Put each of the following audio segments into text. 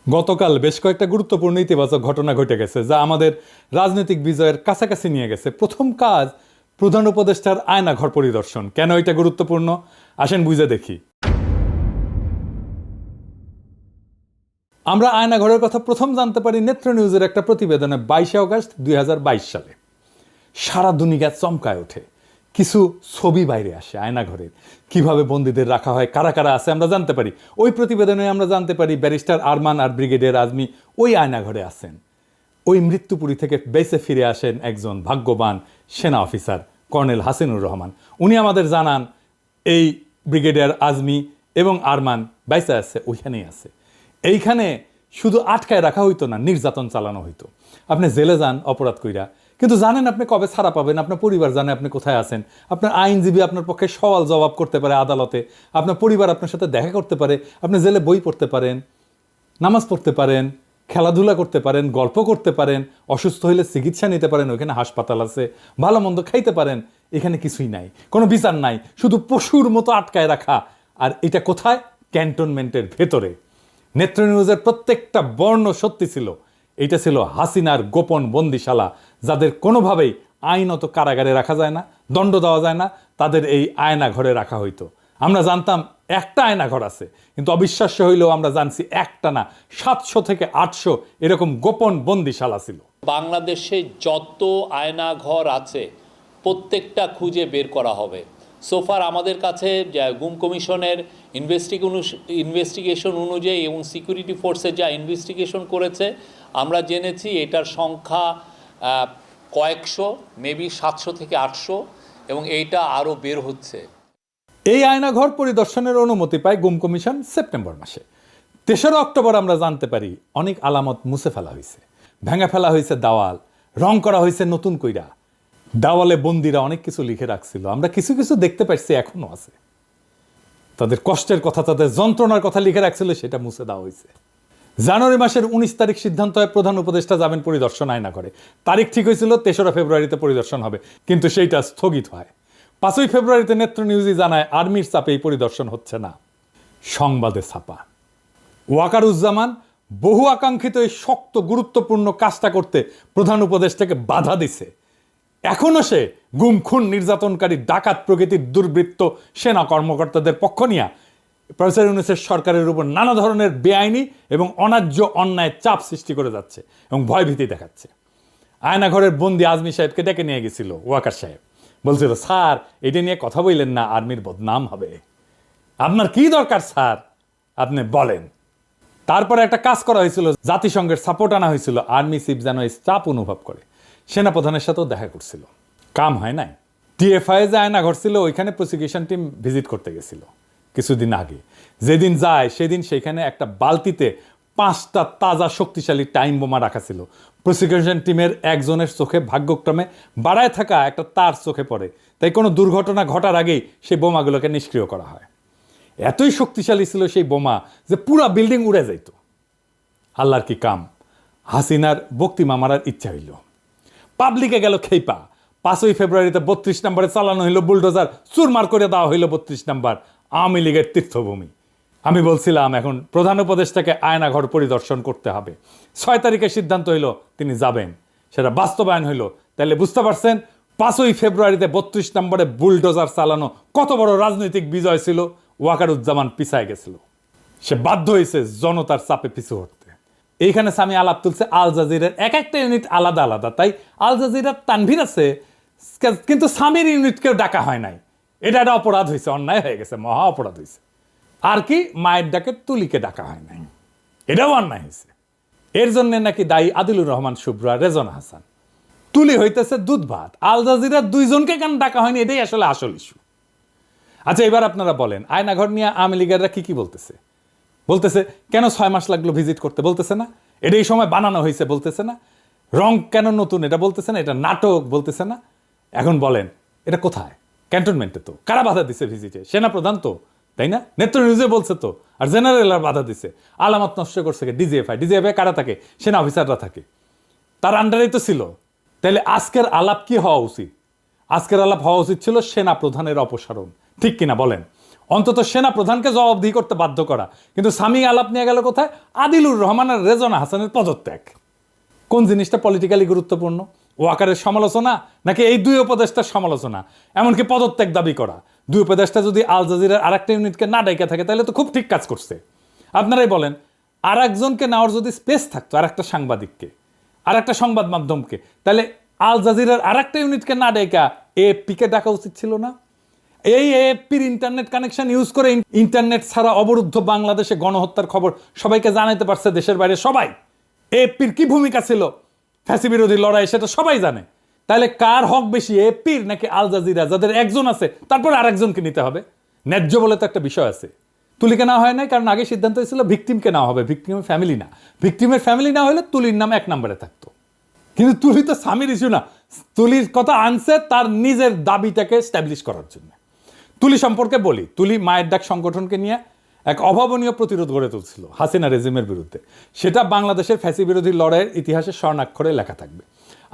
গতকাল বেশ কয়েকটা গুরুত্বপূর্ণ ইতিবাচক ঘটনা ঘটে গেছে যা আমাদের রাজনৈতিক বিজয়ের কাছাকাছি নিয়ে গেছে। প্রথম কাজ, প্রধান উপদেষ্টার আয়নাঘর পরিদর্শন। কেন এটা গুরুত্বপূর্ণ আসেন বুঝে দেখি। আমরা আয়নাঘরের কথা প্রথম জানতে পারি নেত্র নিউজের একটা প্রতিবেদনে 22 আগস্ট 2022 সালে। সারা দুনিয়া চমকায় ওঠে। কিছু ছবি বাইরে আসে আয়নাঘরের, কিভাবে বন্দীদের রাখা হয়, কারা কারা আছে আমরা জানতে পারি। ওই প্রতিবেদনে আমরা জানতে পারি ব্যারিস্টার আরমান আর ব্রিগেডিয়ার আজমি ওই আয়নাঘরে আছেন। ওই মৃত্যুপুরী থেকে বেঁচে ফিরে আসেন একজন ভাগ্যবান সেনা অফিসার কর্নেল হাসিনুর রহমান। উনি আমাদের জানান এই ব্রিগেডিয়ার আজমি এবং আরমান বেঁচে আছে, ওইখানেই আছে। এইখানে শুধু আটকায় রাখা হইতো না, নির্যাতন চালানো হইতো। আপনি জেলে যান অপরাধ কইরা, কিন্তু জানেন আপনি কবে ছাড়া পাবেন, আপনার পরিবার জানে আপনি কোথায় আছেন, আপনার আইনজীবী আপনার পক্ষে সওয়াল জবাব করতে পারে আদালতে, আপনার পরিবার আপনার সাথে দেখা করতে পারে, আপনি জেলে বই পড়তে পারেন, নামাজ পড়তে পারেন, খেলাধুলা করতে পারেন, গল্প করতে পারেন, অসুস্থ হইলে চিকিৎসা নিতে পারেন, ওইখানে হাসপাতাল আছে, ভালো মন্দ খাইতে পারেন। এখানে কিছুই নাই, কোনো বিচার নাই, শুধু পশুর মতো আটকায় রাখা। আর এটা কোথায়? ক্যান্টনমেন্টের ভেতরে। নেত্র নিউজের প্রত্যেকটা বর্ণ সত্যি ছিল। এটা ছিল হাসিনার গোপন বন্দিশালা, যাদের কোনোভাবেই আইনত কারাগারে রাখা যায় না, দণ্ড দেওয়া যায় না, তাদের এই আয়না ঘরে রাখা হইতো। আমরা জানতাম একটা আয়নাঘর আছে, কিন্তু অবিশ্বাস্য হইলেও আমরা জানছি একটা না 700 থেকে 800 এরকম গোপন বন্দিশালা ছিল। বাংলাদেশে যত আয়নাঘর আছে প্রত্যেকটা খুঁজে বের করা হবে। সোফার আমাদের কাছে গুম কমিশনের ইনভেস্টিগেশন অনুযায়ী এবং সিকিউরিটি ফোর্সে যা ইনভেস্টিগেশন করেছে আমরা জেনেছি এটার সংখ্যা কয়েকশো, মেবি 700 থেকে 800, এবং এইটা আরও বের হচ্ছে। এই আয়নাঘর পরিদর্শনের অনুমতি পায় গুম কমিশন সেপ্টেম্বর মাসে। 3রা অক্টোবর আমরা জানতে পারি অনেক আলামত মুছে ফেলা হয়েছে, ভেঙে ফেলা হয়েছে দেওয়াল, রং করা হয়েছে নতুন কইরা। দেওয়ালে বন্দিরা অনেক কিছু লিখে রাখছিল, আমরা কিছু কিছু দেখতে পাচ্ছি এখনো আছে। তাদের কষ্টের কথা, তাদের যন্ত্রণার কথা লিখে রাখছিল, সেটা মুছে দেওয়া হয়েছে। জানুয়ারি মাসের 19 তারিখ সিদ্ধান্ত হয় প্রধান উপদেষ্টা যাবেন পরিদর্শন আয়না করে। তারিখ ঠিক হয়েছিল 3রা ফেব্রুয়ারিতে পরিদর্শন হবে, কিন্তু সেইটা স্থগিত হয়। 5ই ফেব্রুয়ারিতে নেত্র নিউজই জানায় আর্মির চাপে এই পরিদর্শন হচ্ছে না। সংবাদে ছাপা ওয়াকারুজ্জামান বহু আকাঙ্ক্ষিত এই শক্ত গুরুত্বপূর্ণ কাজটা করতে প্রধান উপদেষ্টাকে বাধা দিছে। এখনো সে গুম খুন নির্যাতনকারী ডাকাত প্রকৃতির দুর্বৃত্ত সেনা কর্মকর্তাদের পক্ষ নিয়ে প্রফেসর ইউনূসের সরকারের উপর নানা ধরনের বেআইনি এবং অন্যায্য অন্যায় চাপ সৃষ্টি করে যাচ্ছে এবং ভয়ভীতি দেখাচ্ছে। আয়নাঘরের বন্দি আজমি সাহেবকে ডেকে নিয়ে গেছিল ওয়াকার সাহেব, বলছিল স্যার এটা নিয়ে কথা বললেন না, আর্মির বদনাম হবে। আপনার কি দরকার স্যার, আপনি বলেন। তারপরে একটা কাজ করা হয়েছিল, জাতিসংঘের সাপোর্ট আনা হয়েছিল, আর্মি চিফ যেন এই চাপ অনুভব করে সেনাপ্রধানের সাথেও দেখা করছিল। কাম হয় নাই। টিএফআই যে আয়নাঘর ছিল ওইখানে প্রসিকিউশন টিম ভিজিট করতে গেছিল কিছুদিন আগে। যেদিন যায় সেদিন সেখানে একটা বালতিতে 5টা তাজা শক্তিশালী টাইম বোমা রাখা ছিল। প্রসিকিউশন টিমের একজনের চোখে ভাগ্যক্রমে বাড়ায় থাকা একটা তার চোখে পড়ে, তাই কোনো দুর্ঘটনা ঘটার আগেই সেই বোমাগুলোকে নিষ্ক্রিয় করা হয়। এতই শক্তিশালী ছিল সেই বোমা যে পুরা বিল্ডিং উড়ে যাইত। আল্লাহর কি কাম, হাসিনার বক্তিমা মারার ইচ্ছা হইল, পাবলিকে গেল খেইপা। 5ই ফেব্রুয়ারিতে 32 নম্বরে চালানো হইল বুলডোজার, চুরমার করে দেওয়া হইল 32 নম্বর আওয়ামী লীগের তীর্থভূমি। আমি বলছিলাম এখন প্রধান উপদেষ্টাকে আয়নাঘর পরিদর্শন করতে হবে। 6 তারিখে সিদ্ধান্ত হইল তিনি যাবেন, সেটা বাস্তবায়ন হইল। তাহলে বুঝতে পারছেন 5ই ফেব্রুয়ারিতে 32 নম্বরে বুলডোজার চালানো কত বড় রাজনৈতিক বিজয় ছিল। ওয়াকারুজ্জামান পিছায় গেছিল, সে বাধ্য হয়েছে জনতার চাপে পিছু হটতে। এইখানে সামি আলাপ তুলছে আল জাজিরার এক একটা ইউনিট আলাদা আলাদা, তাই আল জাজিরার তানভীর আছে, কিন্তু সামির ইউনিটকেও ডাকা হয় নাই। এটা একটা অপরাধ হয়েছে, অন্যায় হয়ে গেছে, মহা অপরাধ হয়েছে। আর কি মায়ের ডাকে তুলিকে ডাকা হয় নাই, এটাও অন্যায় হয়েছে। এর জন্য নাকি দায়ী আদিলুর রহমান শুভ্র আর রেজওয়ানা হাসান। তুলি হইতেছে দুধ ভাত, আল জাজিরার 2জনকে কেন ডাকা হয়নি, এটাই আসলে আসল ইস্যু। আচ্ছা এবার আপনারা বলেন আয়নাঘর নিয়ে আওয়ামী লীগাররা কি বলতেছে? বলতেছে কেন 6 মাস লাগলো ভিজিট করতে, বলতেছে না এটা এই সময় বানানো হয়েছে, বলতেছে না রং কেন নতুন, এটা বলতেছে না এটা নাটক, বলতেছে না। এখন বলেন এটা কোথায়? ক্যান্টনমেন্টে তো কারা বাধা দিছে ভিজিটে? সেনাপ্রধান তো, তাই না? নেত্র নিউজে বলছে তো। আর জেনারেলরা বাধা দিছে, আলামত নষ্ট করছে ডিজিএফআই কারা থাকে? সেনা অফিসাররা থাকে, তার আন্ডারেই তো ছিল। তাহলে আজকের আলাপ কি হওয়া উচিত? আজকের আলাপ হওয়া উচিত ছিল সেনা প্রধানের অপসারণ, ঠিক কিনা বলেন? অন্তত সেনা প্রধানকে জবাবদিহি করতে বাধ্য করা। কিন্তু সামি আলাপ নিয়ে গেল কোথায়? আদিলুর রহমান আর রেজনা হাসানের পদত্যাগ। কোন জিনিসটা পলিটিক্যালি গুরুত্বপূর্ণ? ওয়াকারের সমালোচনা নাকি এই দুই উপদেষ্টার সমালোচনা, এমনকি পদত্যাগ দাবি করা? দুই উপদেষ্টা যদি আল জাজিরার আরেকটা ইউনিটকে না ডাইকা থাকে তাহলে তো খুব ঠিক কাজ করছে। আপনারাই বলেন, আর একজনকে নেওয়ার যদি স্পেস থাকতো, আর একটা সাংবাদিককে, আর একটা সংবাদ মাধ্যমকে, তাহলে আল জাজিরার আরেকটা ইউনিটকে না ডাইকা এএফপিকে ডাকা উচিত ছিল না? এই এএফপির ইন্টারনেট কানেকশন ইউজ করে ইন্টারনেট ছাড়া অবরুদ্ধ বাংলাদেশে গণহত্যার খবর সবাইকে জানাতে পারছে দেশের বাইরে সবাই। এএফপির কি ভূমিকা ছিল ফ্যাসি বিরোধী লড়াই সেটা সবাই জানে। তাহলে কার হক বেশি, এএফপির নাকি আল জাজিরা, যাদের একজন আছে তারপরে আরেকজনকে নিতে হবে? ন্যায্য বলে তো একটা বিষয় আছে। তুলিকে নেওয়া হয় নাই কারণ আগে সিদ্ধান্ত হয়েছিল ভিকটিমকে নেওয়া হবে, ভিকটিমের ফ্যামিলি না। ভিকটিমের ফ্যামিলি না হলে তুলির নাম এক নম্বরে থাকতো। কিন্তু তুলি তো স্বামীর ইস্যু না, তুলির কথা আনছে তার নিজের দাবিটাকে স্ট্যাবলিশ করার জন্য। তুলি সম্পর্কে বলি, তুলি মায়ের ডাক সংগঠনকে নিয়ে এক অভাবনীয় প্রতিরোধ গড়ে তুলছিল হাসিনা রেজিমের বিরুদ্ধে। সেটা বাংলাদেশের ফ্যাসি বিরোধী লড়াইয়ের ইতিহাসে স্বর্ণাক্ষরে লেখা থাকবে।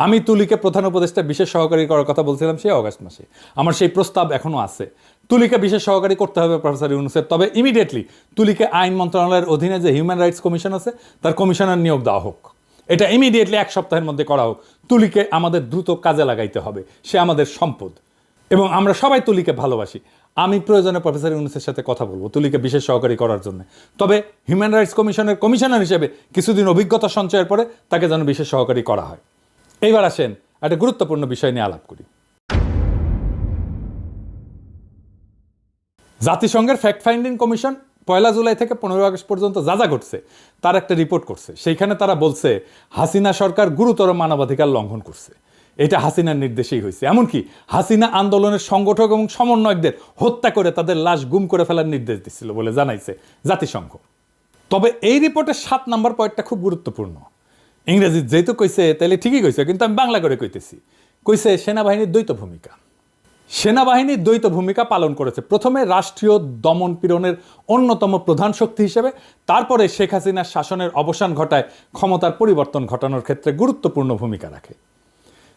আমি তুলিকে প্রধান উপদেষ্টা বিশেষ সহকারী করার কথা বলছিলাম সেই অগাস্ট মাসে। আমার সেই প্রস্তাব এখনো আছে, তুলিকে বিশেষ সহকারী করতে হবে প্রফেসর ইউনূসের। তবে ইমিডিয়েটলি তুলিকে আইন মন্ত্রণালয়ের অধীনে যে হিউম্যান রাইটস কমিশন আছে তার কমিশনার নিয়োগ দেওয়া হোক। এটা ইমিডিয়েটলি 1 সপ্তাহের মধ্যে করা হোক। তুলিকে আমাদের দ্রুত কাজে লাগাইতে হবে, সে আমাদের সম্পদ এবং আমরা সবাই তুলিকে ভালোবাসি। আমি প্রয়োজনে প্রফেসর ইউনূসের সাথে কথা বলবো তুলিকে বিশেষ সহকারী করার জন্য। তবে হিউম্যান রাইটস কমিশনের কমিশনার হিসেবে কিছুদিন অভিজ্ঞতা সঞ্চয়ের পরে তাকে যেন বিশেষ সহকারী করা হয়। এইবার আসেন একটা গুরুত্বপূর্ণ বিষয় নিয়ে আলাপ করি। জাতিসংঘের ফ্যাক্ট ফাইন্ডিং কমিশন 1 জুলাই থেকে 15 আগস্ট পর্যন্ত যা যা ঘটছে তার একটা রিপোর্ট করছে। সেইখানে তারা বলছে হাসিনা সরকার গুরুতর মানবাধিকার লঙ্ঘন করছে। এটা হাসিনার নির্দেশেই হয়েছে। এমনকি হাসিনা আন্দোলনের সংগঠক এবং সমন্বয়কদের হত্যা করে তাদের লাশ গুম করে ফেলার নির্দেশ দিচ্ছিল বলে জানাইছে জাতিসংঘ। তবে এই রিপোর্টের 7 নম্বর পয়েন্টটা খুব গুরুত্বপূর্ণ। ইংরেজি যেহেতু কইছে তাহলে ঠিকই কইছে, কিন্তু আমি বাংলা করে কইতেছি। কইছে সেনাবাহিনীর দ্বৈত ভূমিকা। সেনাবাহিনী দ্বৈত ভূমিকা পালন করেছে। প্রথমে রাষ্ট্রীয় দমন পীড়নের অন্যতম প্রধান শক্তি হিসেবে, তারপরে শেখ হাসিনার শাসনের অবসান ঘটায় ক্ষমতার পরিবর্তন ঘটানোর ক্ষেত্রে গুরুত্বপূর্ণ ভূমিকা রাখে।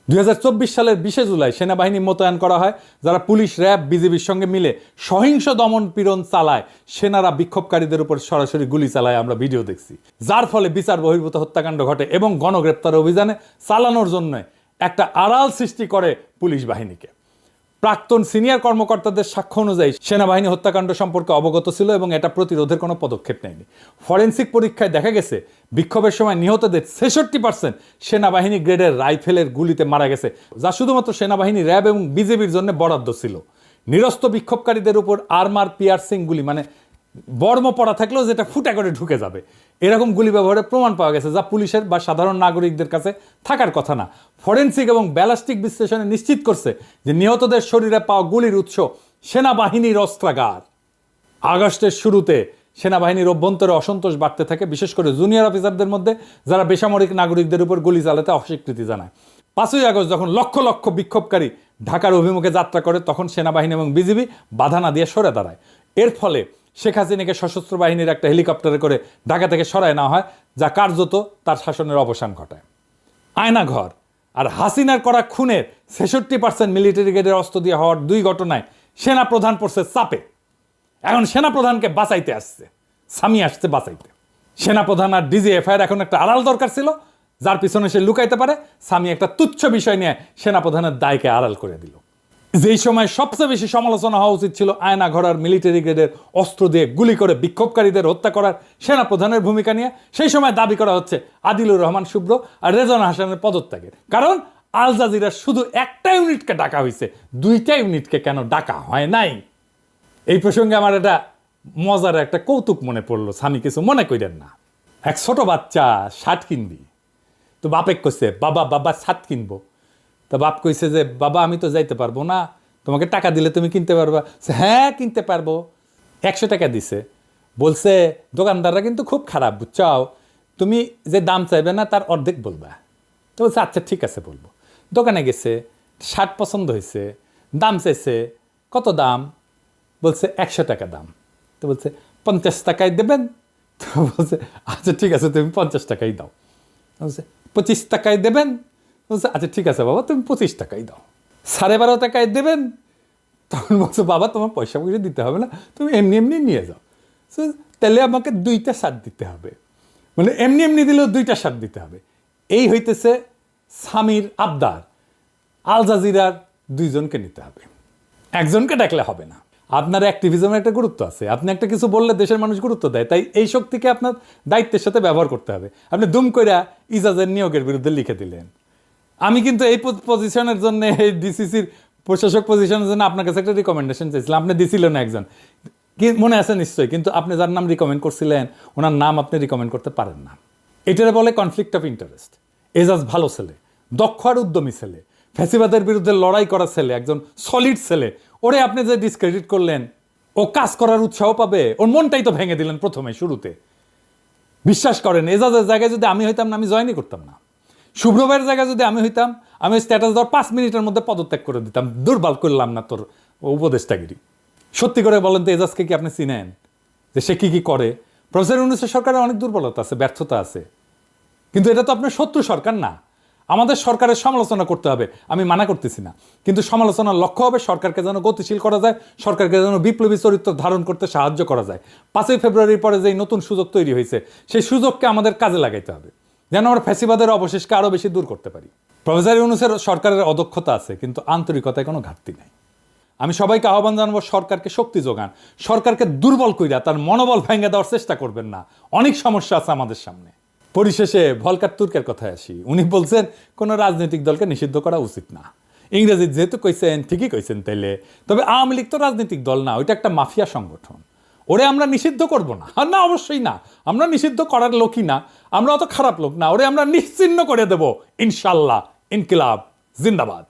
2024 সালের 20 জুলাই সেনাবাহিনী মোতায়েন করা হয়, যারা পুলিশ, র্যাব, বিজিবির সঙ্গে মিলে সহিংস দমন পীড়ন চালায়। সেনারা বিক্ষোভকারীদের উপর সরাসরি গুলি চালায়, আমরা ভিডিও দেখছি, যার ফলে বিচার বহির্ভূত হত্যাকাণ্ড ঘটে এবং গণগ্রেপ্তার অভিযানে চালানোর জন্য একটা আড়াল সৃষ্টি করে পুলিশ বাহিনীকে। প্রাক্তন সিনিয়র কর্মকর্তাদের সাক্ষ্য অনুযায়ী সেনাবাহিনী হত্যাকাণ্ড সম্পর্কে অবগত ছিল এবং এটা প্রতিরোধের কোনো পদক্ষেপ নেয়নি। ফরেনসিক পরীক্ষায় দেখা গেছে বিক্ষোভের সময় নিহতদের 66% সেনাবাহিনী গ্রেডের রাইফেলের গুলিতে মারা গেছে, যা শুধুমাত্র সেনাবাহিনী, র্যাব এবং বিজেপির জন্য বরাদ্দ ছিল। নিরস্ত বিক্ষোভকারীদের উপর আর্মার পিয়ার্সিং গুলি, মানে বর্ম পড়া থাকলেও যেটা ফুটা করে ঢুকে যাবে, এরকম গুলি ব্যবহারের প্রমাণ পাওয়া গেছে, যা পুলিশের বা সাধারণ নাগরিকদের কাছে থাকার কথা না। ফরেনসিক এবং ব্যালিস্টিক বিশ্লেষণে নিশ্চিত করছে যে নিহতদের শরীরে পাওয়া গুলির উৎস সেনাবাহিনীর অস্ত্রাগার। আগস্টের শুরুতে সেনাবাহিনীর অভ্যন্তরে অসন্তোষ বাড়তে থাকে, বিশেষ করে জুনিয়র অফিসারদের মধ্যে, যারা বেসামরিক নাগরিকদের উপর গুলি চালাতে অস্বীকৃতি জানায়। 5ই আগস্ট যখন লক্ষ লক্ষ বিক্ষোভকারী ঢাকার অভিমুখে যাত্রা করে, তখন সেনাবাহিনী এবং বিজিবি বাধা না দিয়ে সরে দাঁড়ায়। এর ফলে শেখ হাসিনাকে সশস্ত্র বাহিনীর একটা হেলিকপ্টারে করে ঢাকা থেকে সরায় নেওয়া হয়, যা কার্যত তার শাসনের অবসান ঘটায়। আয়নাঘর আর হাসিনার করা খুনের 66% মিলিটারি গ্রেডের অস্ত্র দিয়ে হওয়ার 2 ঘটনায় সেনাপ্রধান পড়ছে চাপে। এখন সেনাপ্রধানকে বাঁচাইতে আসছে, সামি আসছে বাঁচাইতে। সেনাপ্রধান আর ডিজিএফআইয়ের এখন একটা আড়াল দরকার ছিল, যার পিছনে সে লুকাইতে পারে। সামি একটা তুচ্ছ বিষয় নিয়ে সেনাপ্রধানের দায়কে আড়াল করে দিল। যেই সময় সবচেয়ে বেশি সমালোচনা হওয়া উচিত ছিল আয়নাঘর আর মিলিটারি গ্রেডের অস্ত্র দিয়ে গুলি করে বিক্ষোভকারীদের হত্যা করার সেনাপ্রধানের ভূমিকা নিয়ে, সেই সময় দাবি করা হচ্ছে আদিলুর রহমান শুভ্র আর রেজনা হাসানের পদত্যাগের। কারণ আল জাজিরার শুধু একটা ইউনিটকে ডাকা হয়েছে, 2টা ইউনিটকে কেন ডাকা হয় নাই? এই প্রসঙ্গে আমার একটা মজার একটা কৌতুক মনে পড়লো, স্বামী কিছু মনে করেন না। এক ছোট বাচ্চা শার্ট কিনবি, তো বাপে কইছে বাবা শার্ট কিনবো। তা বাপ কইছে যে বাবা আমি তো যাইতে পারবো না, তোমাকে টাকা দিলে তুমি কিনতে পারবা। হ্যাঁ কিনতে পারবো। 100 টাকা দিছে। বলছে দোকানদাররা কিন্তু খুব খারাপ, বুঝছাও, তুমি যে দাম চাইবে না তার অর্ধেক বলবা। তো বলছে আচ্ছা ঠিক আছে বলবো। দোকানে গেছে, শার্ট পছন্দ হয়েছে, দাম চাইছে কত দাম? বলছে 100 টাকা দাম। তো বলছে 50 টাকায় দেবেন? তো বলছে আচ্ছা ঠিক আছে, তুমি 50 টাকাই দাও। বলছে 25 টাকায় দেবেন? বলছে আচ্ছা ঠিক আছে বাবা, তুমি 25 টাকাই দাও। 12.5 টাকায় দেবেন? তখন বলছে বাবা, তোমার পয়সা দিতে হবে না, তুমি এমনি এমনি নিয়ে যাও। তাহলে আমাকে 2টা শার্ট দিতে হবে, মানে এমনি এমনি দিলেও 2টা শার্ট দিতে হবে। এই হইতেছে স্বামীর আবদার। আল জাজিরার 2জনকে নিতে হবে, একজনকে ডাকলে হবে না। আপনার অ্যাক্টিভিজমের একটা গুরুত্ব আছে, আপনি একটা কিছু বললে দেশের মানুষ গুরুত্ব দেয়, তাই এই শক্তিকে আপনার দায়িত্বের সাথে ব্যবহার করতে হবে। আপনি দুম কইরা ইজাজের নিয়োগের বিরুদ্ধে লিখে দিলেন। আমি কিন্তু এই পজিশনের জন্য, এই ডিসিসির প্রশাসক পজিশনের জন্য আপনার কাছে একটা রিকমেন্ডেশন চাইছিলাম, আপনি দিছিলেন একজন, কি মনে আছে নিশ্চয়ই, কিন্তু আপনি যার নাম রিকমেন্ড করছিলেন ওনার নাম আপনি রিকমেন্ড করতে পারেন না। এটারে বলে কনফ্লিক্ট অফ ইন্টারেস্ট। এজাজ ভালো ছেলে, দক্ষ আর উদ্যমী ছেলে, ফ্যাসিবাদের বিরুদ্ধে লড়াই করা ছেলে, একজন সলিড ছেলে, ওরে আপনি যে ডিসক্রেডিট করলেন, ও কাজ করার উৎসাহ পাবে, ওর মনটাই তো ভেঙে দিলেন প্রথমে শুরুতে। বিশ্বাস করেন, এজাজের জায়গায় যদি আমি হইতাম না, আমি জয়েনই করতাম না। শুভ্র ভাইয়ের জায়গায় যদি আমি হইতাম, আমি স্ট্যাটাস দেওয়ার 5 মিনিটের মধ্যে পদত্যাগ করে দিতাম। দুর্বল করলাম না তোর উপদেষ্টাগিরি। সত্যি করে বলেন তো, এজাজকে কি আপনি চিনেন যে সে কি কি করে? প্রফেসর ইউনূসের সরকারের অনেক দুর্বলতা আছে, ব্যর্থতা আছে, কিন্তু এটা তো আপনার শত্রু সরকার না। আমাদের সরকারের সমালোচনা করতে হবে, আমি মানা করতেছি না, কিন্তু সমালোচনার লক্ষ্য হবে সরকারকে যেন গতিশীল করা যায়, সরকারকে যেন বিপ্লবী চরিত্র ধারণ করতে সাহায্য করা যায়। 5ই ফেব্রুয়ারির পরে যে নতুন সুযোগ তৈরি হয়েছে, সেই সুযোগকে আমাদের কাজে লাগাইতে হবে, যেন আমরা ফ্যাসিবাদের অবশেষকে আরও বেশি দূর করতে পারি। প্রফেসর ইউনূসের সরকারের অদক্ষতা আছে, কিন্তু আন্তরিকতায় কোনো ঘাটতি নাই। আমি সবাইকে আহ্বান জানাবো, সরকারকে শক্তি যোগান, সরকারকে দুর্বল কইরা তার মনোবল ভেঙে দেওয়ার চেষ্টা করবেন না। অনেক সমস্যা আছে আমাদের সামনে। পরিশেষে ভলকার তুর্কের কথায় আসি। উনি বলছেন কোনো রাজনৈতিক দলকে নিষিদ্ধ করা উচিত না। ইংরেজি যেহেতু কইছেন, ঠিকই কইছেন তাইলে। তবে আওয়ামী লীগ তো রাজনৈতিক দল না, ওইটা একটা মাফিয়া সংগঠন। ওরে আমরা নিষিদ্ধ করব না, আর না, অবশ্যই না, আমরা নিষিদ্ধ করার লোকই না, আমরা অত খারাপ লোক না। ওরে আমরা নিশ্চিহ্ন করে দেব ইনশাল্লাহ। ইনকিলাব জিন্দাবাদ।